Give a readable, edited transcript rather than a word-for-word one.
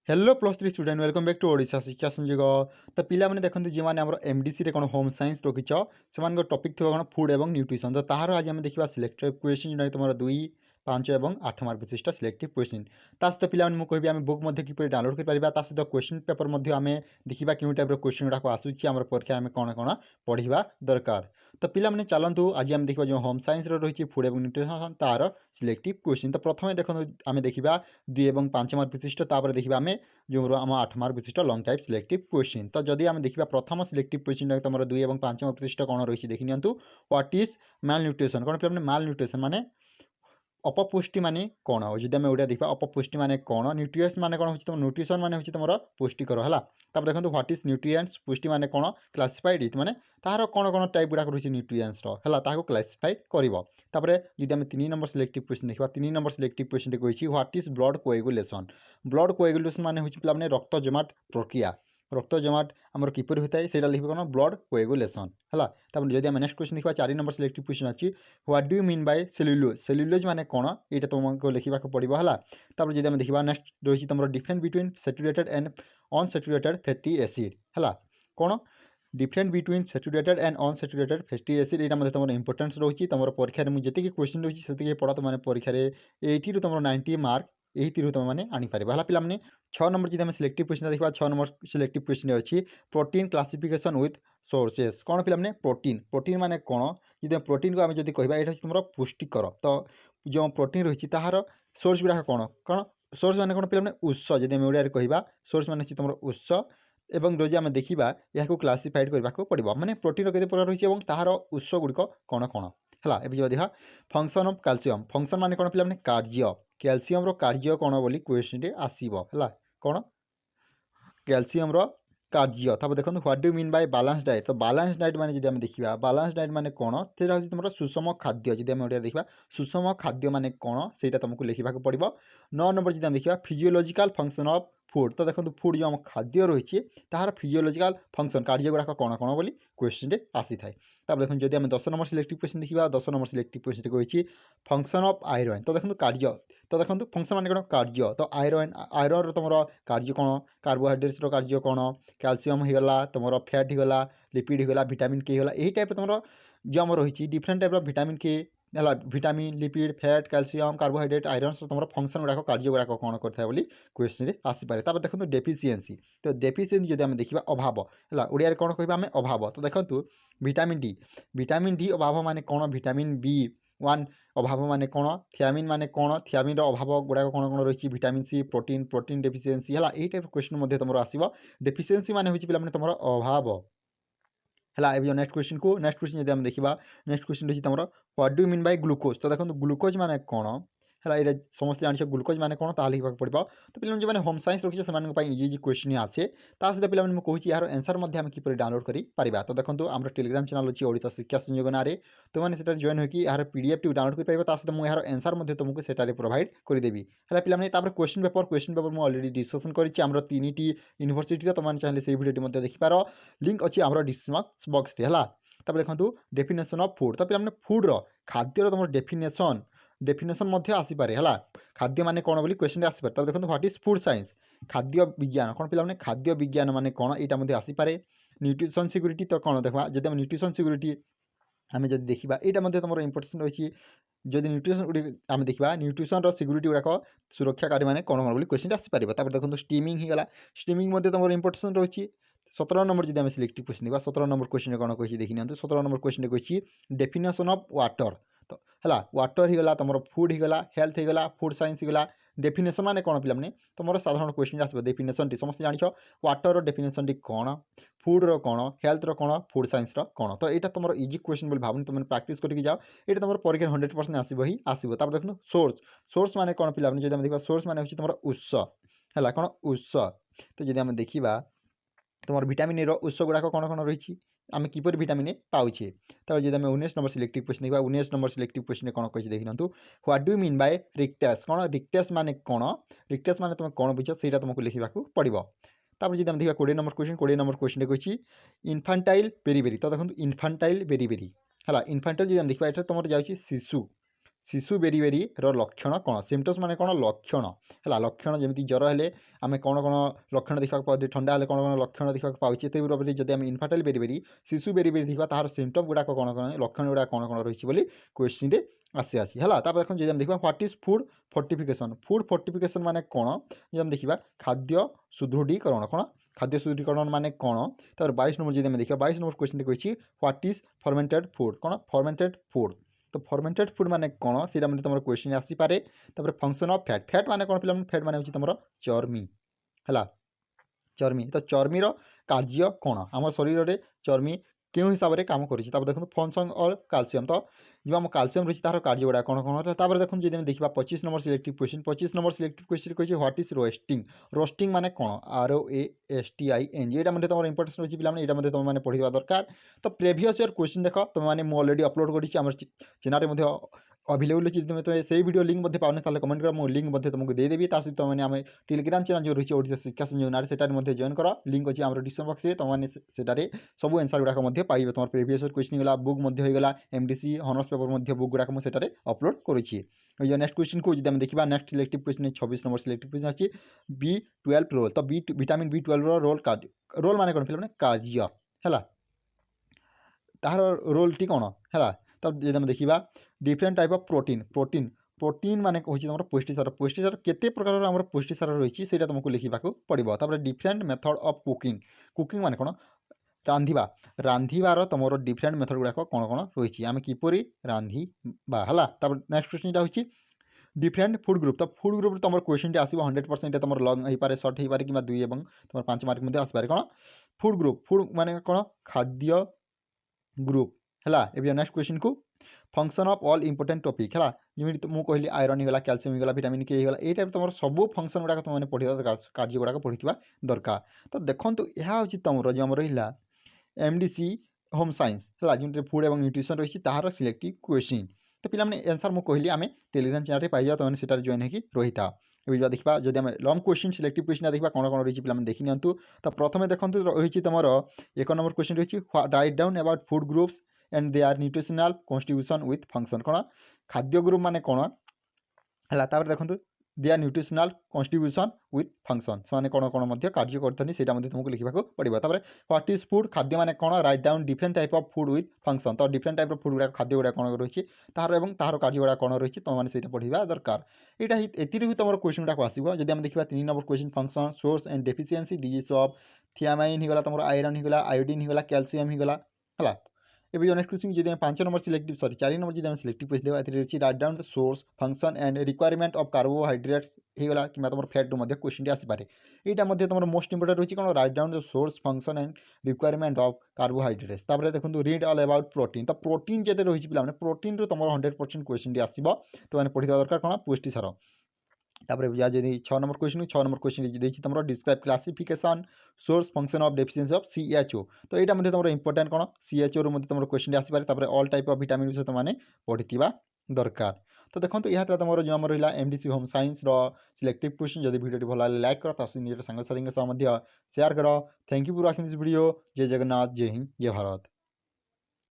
Hello plus three student welcome back to Odisha Shiksha Sanyog. तो पिला माने देखंतु जे माने हमर एमडीसी रे कोन होम साइंस रखिछ सेमान टॉपिक थिबा कोन फूड एवं न्यूट्रिशन। तो ताहार आज हम देखिबा सिलेक्टिव क्वेश्चन जोना तुमर 2 5 एवं 8 मार्क विशिष्ट सिलेक्टिव क्वेश्चन। ता सहित पिला माने मु कहबी हम बुक मध्ये किपरि डाउनलोड कर परिबा, ता सहित क्वेश्चन पेपर मध्ये हमें देखिबा केउ टाइप रो क्वेश्चन गुडा को आसुची हमर परीक्षा में कोन कोन पढिबा दरकार। तो पिला माने चलंतु आज हम देखिबा जो होम साइंस रो रहिछि फूड एवं न्यूट्रिशन तार सिलेक्टिव क्वेश्चन। तो प्रथमे देखंतु आमे देखिबा 2 एवं 5 मार्क विशिष्ट, तापर देखिबा आमे जो आम 8 मार्क विशिष्ट लंग टाइप सिलेक्टिव क्वेश्चन। तो जदि आम देखा प्रथम सिलेक्टिव क्वेश्चन तुम 2 और 5 मार्क विशिष्ट कौन रही देखी नि व्हाट इज माल न्यूट्रिशन। कौन पे माल न्यूट्रिशन माने अपपुष्टि माने कौन हो, जब आम ओडिया देखा अपपुष्टि माने कौन, न्यूट्रिएंट्स माने कौन तुम न्यूट्रिशन माने तुम पुष्टिकर है। तब देखो व्हाट इज न्यूट्रिएंट्स पुष्टि माने कौन क्लासिफाइड इट माने तार कौन कौन टाइप गुड़ाक रही न्यूट्रिएंट्स है क्लासिफाइड कर। जब आम 3 नंबर सिलेक्टिव क्वेश्चन देखा 3 नंबर सिलेक्टिव क्वेश्चन कही what is blood coagulation. Blood coagulation माने हूँ पे रक्त जमाट प्रक्रिया, रक्त जमाट आमर किपर होता है सेटा लिखा कौन ब्लड कोएगुलेशन है। तब जब आम नेक्स्ट क्वेश्चन देखा 4 नंबर सिलेक्टिव क्वेश्चन अच्छी what do you mean by cellulose. Cellulose माने कौन ये तुमको लिखा पड़ो है। तब जब आम देखा नेक्स्ट रही तुम difference between saturated and unsaturated fatty acid है कौन different between saturated and unsaturated fatty acid. यहाँ तुम इंपोर्टेंस रही तुम परीक्षा में जी क्वेश्चन रही से पढ़ा तुम परीक्षा 80 रू तुम 90 मार्क यही तुम मैंने आनीपर है। पे 6 नंबर जी सिलेक्टिव क्वेश्चन देखा 6 नंबर सिलेक्टिव क्वेश्चन अच्छी प्रोटीन क्लासिफिकेशन विथ सोर्सेस। कौन पे प्रोटीन प्रोटीन माने कौन जी प्रोटीन को आम जब कह ये तुम पुष्टिकर। तो जो प्रोटीन रही तार सोर्स गुड़ाक कौन कौन सोर्स माने कौन पे उत्स जब ओडिया कह सोर्स माने तुम उत्स एवं जो आम देखा यह क्लासीफाइड करने को पड़ो माने प्रोटीन केते प्रकार रही है तार उत्स गुड़िक कौन कौन है। ये देखा फंक्शन ऑफ कैल्शियम फंक्शन माने कौन पे कार्य कैल्शियम कार्य कौन बोली क्वेश्चन आसब है कौन कैल्शियम कार्य। तब देखो what do mean by balance diet. तो बैलेंस डाइट माने जब देखा बैलेंस डाइट माने कौन से तुम सुषम खाद्य जब आम देखा सुषम खाद्य माने कौन से तुमको लिखा पड़ो। 9 नंबर जब देखा फिजियोलॉजिकल फंक्शन ऑफ फूड। तो देखो फूड जो आम खाद्य रही तार फिजियोलॉजिकल फंक्शन कार्य गुड़ाक कौन कौन बोली क्वेश्चन आसी थाए। तब देखो जब आम 10 नंबर सिलेक्टिव क्वेश्चन देखा 10 नंबर सिलेक्टिव क्वेश्चन कही फंक्शन ऑफ आयरन। तो देखो कार्य तो देखो फंक्शन माने कौन कार्य। तो आयरन आयरन तुम कार्य कौन कार्बोहाइड्रेट्स कार्य कौन कैल्शियम होगा तुम फैट होगा लिपिड होगा विटामिन के होगा यही टाइप तुम जो आम रही डिफरेंट टाइप विटामिन के है vitamin lipid fat calcium carbohydrate iron तुम फंक्शन गुड़ाक कार्य गुड़ाक कौन करता है क्वेश्चन आसीपे। तब देखो डेफिशिएंसी। तो डेफिशिएंसी जब आम देखा अभाव है ओडिया कौन कह आम अभाव। तो देखो विटामिन डी अभाव माने कौन विटामिन B1 अभाव माने कौन थियामिन माने कौन थियामिन अभाव गुड़ाक कौन कौन रही vitamin C protein protein deficiency है यही टाइप क्वेश्चन तुम आसो डेफिशिएंसी माने हूँ पे तुम अभाव है। ये नेक्स्ट क्वेश्चन जब देखा नेक्स्ट क्वेश्चन रही तुम what do mean by glucose. तो देखो ग्लूकोज माने कौन है ये समस्त जान ग्लूकोज माने कौन ता लिखा पड़ो। तो पे जो होम साइंस रखिए से इजी क्वेश्चन आसे सहित पे मुझे यार एंसर आम कि डाउनलोड कर। तो देखो आम टेलीग्राम चैनल अच्छी ओडिशा शिक्षा संयोग ना तुमने से जॉइन होकर यार पीडीएफ टी डाउनलोड कर सहित मुझे यार एंसर तुमको से प्रोवाइड करदेवी है। पे क्वेश्चन पेपर मुझे अलरेडी डिस्कसन कर 3 यूनिवर्सिटी तुमने चाहिए से भिडियो देखिपार लिंक अच्छी आम डिस्क्रिप्शन बॉक्स है। तब देखो डेफिनेशन ऑफ फूड। तो पे फूड खाद्यर तुम डेफिनेशन आसीपे है खाद्य माने कौन बोली क्वेश्चन आसीपे। तब देखो व्हाट इज फूड साइंस खाद्य विज्ञान कौन पे खाद्य विज्ञान माने कौन यहाँ आसीपे। न्यूट्रिशन सिक्योरिटी तो कौन देखा जब न्यूट्रिशन सिक्योरिटी आम जब देखा यहाँ तुम इंपोर्टेंस रही जब न्यूट्रिशन आम देखा न्यूट्रिशन सिक्योरिटी गुड़ाक सुरक्षाकारी माने कौन कौन बोली क्वेश्चन आसीपे। देखो स्टीमिंग होगा स्टीमिंग तुम इंपोर्टेंस रही 17 नंबर जब सिलेक्टिव क्वेश्चन देखा 17 नंबर क्वेश्चन कौन कही देखी नि 17 नंबर क्वेश्चन कही डेफिनेशन ऑफ वाटर। तो है वाटर होगा तुम फूड होगा हेल्थ होगा फूड साइंस होगा डेफिनेशन माने कौन पे तुम साधारण क्वेश्चन आस डेफिनेशन टी समस्त जान वाटर डेफिनेशन टी कौन फूड कौन हेल्थ कौन फूड साइंस कौन। तो यहाँ तुम इजी क्वेश्चन बोली भावनी तुमने प्रैक्टिस करके जाओ ये तुम परीक्षा 100% आसब ही आसब। तब देखो सोर्स सोर्स माने कौन पे जब देखा सोर्स माने तुम उत्स है कौन उत्स। तो जब आम देखा तुम विटामिन ए उत्स गुड़ाक कौन कौन रही आम किपर विटामिन ए पाचे। तब जब आम 19 नंबर सिलेक्टिव क्वेश्चन देखा 19 नंबर सिलेक्टिव क्वेश्चन कौन कही देखी नि व्हाट डू मीन बाय रिक्टेस कौन रिक्टेस माने कौन रिक्टेस माने तुम कौन बुझ से तुमको लिखा पड़ो। तब जब देखा 20 नंबर क्वेश्चन कही इनफांटाइल बेरीबेरी। तो देखो इनफांटाइल बेरीबेरी है इनफांटाइल जब देखा तुम जाऊँगी शिशु शिशु बेरीबेरीर लक्षण कौन सिम्पटम्स माने कौन लक्षण है लक्षण जमी ज्वर हेले आम कौन कौन लक्षण देखा पाते ठंडा हेले कौन कौन लक्षण देखा पाचे तेज जब आम इनफार्टाइल बेरीबेरी शिशु बेरीबेरी देखा तार सिम्पटम गुड़ाक कौन कौन लक्षण गुड़ा कौन कौन रही क्वेश्चन रे आसी आसी है देखो जब देखा व्हाट इज फूड फोर्टिफिकेशन माने कौन जब देखा खाद्य सुदृढ़ीकरण कौन खाद्य सुदृढ़ीकरण माने कौन तर 22 नंबर जब देखा 22 नंबर क्वेश्चन कही व्हाट इज फर्मेंटेड फूड कौन फर्मेंटेड फूड तो फर्मेंटेड फूड माने कौन से तुम क्वेश्चन आसीपे फंक्शन ऑफ फैट फैट माने कौन पे फैट माने तुम चर्मी है चर्मी तो चर्मीर कार्य कौन आम शरीर में चर्मी क्यों हिसाब से कम कर देखो फंक्शन और कैल्शियम तो जो आम कैल्शियम रही तार कार्य गुड़ा कौन कौन है देखो जब देखा 25 number selective question 25 number selective question कही व्हाट इज रोस्टिंग रोस्टिंग माने कौन ROASTING यहाँ तुम इंपोर्टेंस रही पे यहाँ तुम पढ़ा दरकार तो प्रिवियस ईयर क्वेश्चन देख तुमने मुझे अलरेडी अपलोड कर चैनल अवेलेबल अच्छी तुम से वीडियो लिंक पाने कमेंट कर मुझे लिंक तुमको देदेवी सहित तुमने आम टेलीग्राम चैनल जो रही ओडिशा शिक्षा संयोजन से जॉइन कर लिंक अच्छी आम डिस्क्रिप्शन बॉक्स में तुमने से सब आंसर गुड़ाक पाइबे तुम प्रिवियस क्वेश्चन गला बुक होगा MDC हॉनर्स पेपर बुक गुड़ाक मुझे अपलोड करुँची नेक्स्ट क्वेश्चन को जब देखा next selective question 26 number selective question अच्छी B12 रोल तो विटामिन B12 रोल रोल माने कौन पे कार्य है तार रोल टी कौन है तब जब देखा different type of protein protein protein माने हूँ तुम पुष्टिसार केते प्रकार आम पुष्टिसार रही है तुमको लिखा पड़ो तापर different method of cooking cooking माने कौन रांधिबा रांधिबार तुम डिफरेंट मेथड गुड़ाक कौन कौन रही आम किपरि रांधिबा है नेक्स्ट क्वेश्चन हूँ डिफरेंट फूड ग्रुप तो फूड ग्रुप तुम क्वेश्चन आसो 100% तुम लंग हो पाए सर्ट हो पाए कि 2 और 5 मार्क आसपे कौन फूड ग्रुप फूड माने कौन खाद्य ग्रुप है ए नेक्स्ट क्वेश्चन को function of all important topic है जमी मुझे कहली आयरन होगा कैल्शियम होगा विटामिन के होगा ये टाइप तुम सब फंक्शन गुड़ाक तुमने पढ़ा कार्य गुड़ाक पढ़ा दरकार तो देखो यह हूँ तुम जो आम रहा MDC होम साइंस है जो फूड और न्यूट्रिशन रही तार सिलेक्टिव क्वेश्चन तो पे आंसर मुझे कहली आम टेलीग्राम चैनल पाई जाओ तुमने से जॉइन होगी रही था ये देखा जब आम लंग क्वेश्चन सिलेक्टिव क्वेश्चन देखा कौन कौन रही पे देखी नि तो प्रथम देखो रही तुम 1 नंबर क्वेश्चन रही write down about food groups and they are nutritional constitution with function कौन खाद्य ग्रुप माने कौन है देखो they are nutritional constitution with function से कौन कौन कार्य करते तुमको लिखा पड़ो व्हाट इज फूड खाद्य माने कौन write down different type of food with function तो डिफरेंट टाइप ऑफ फूड गुड़ा खाद्य गुड़ा कौन रही है तार कार्य गुड़ा कौन रही है तुमने पढ़ा दरकार यहाँ एतिर तुम क्वेश्चन गुड़ाक आसो जब देखा 3 number question function source and deficiency disease of thiamine होगा तुम आयरन होगा आयोडीन होगा कैल्शियम होगा है एवं नेक्स्ट क्वेश्चन जब 5 नंबर सिलेक्टिव सॉरी 4 नंबर जब सिलेक्टिव क्वेश्चन देखा रही write down the source function and requirement of carbohydrates होगा कि तुम फैट क्वेश्चन आसपे यहाँ तुम मोस्ट इंपोर्टेंट रही कौन write down the source function and requirement of carbohydrates देखो रीड ऑल अबाउट प्रोटीन तो प्रोटीन जैसे रही पे प्रोटीन रू तुम 100% क्वेश्चन आसो तुमने पढ़ा दरकार कौन पुष्टिसार या जब 6 नंबर क्वेश्चन देखिए तुम describe classification source function of deficiency of CHO तो यहाँ तुम इंपोर्टेंट कौन CHO रू तुम क्वेश्चन आसपे ऑल टाइप ऑफ विटामिन विषय तुमने पढ़ा दरकार तो देखो यह तुम जो आम रहा MDC home science selective question जब वीडियो भल लाइक कर निज सांगसाथी सह शेयर कर thank you for watching this video जय जगन्नाथ जय हिंद जय भारत।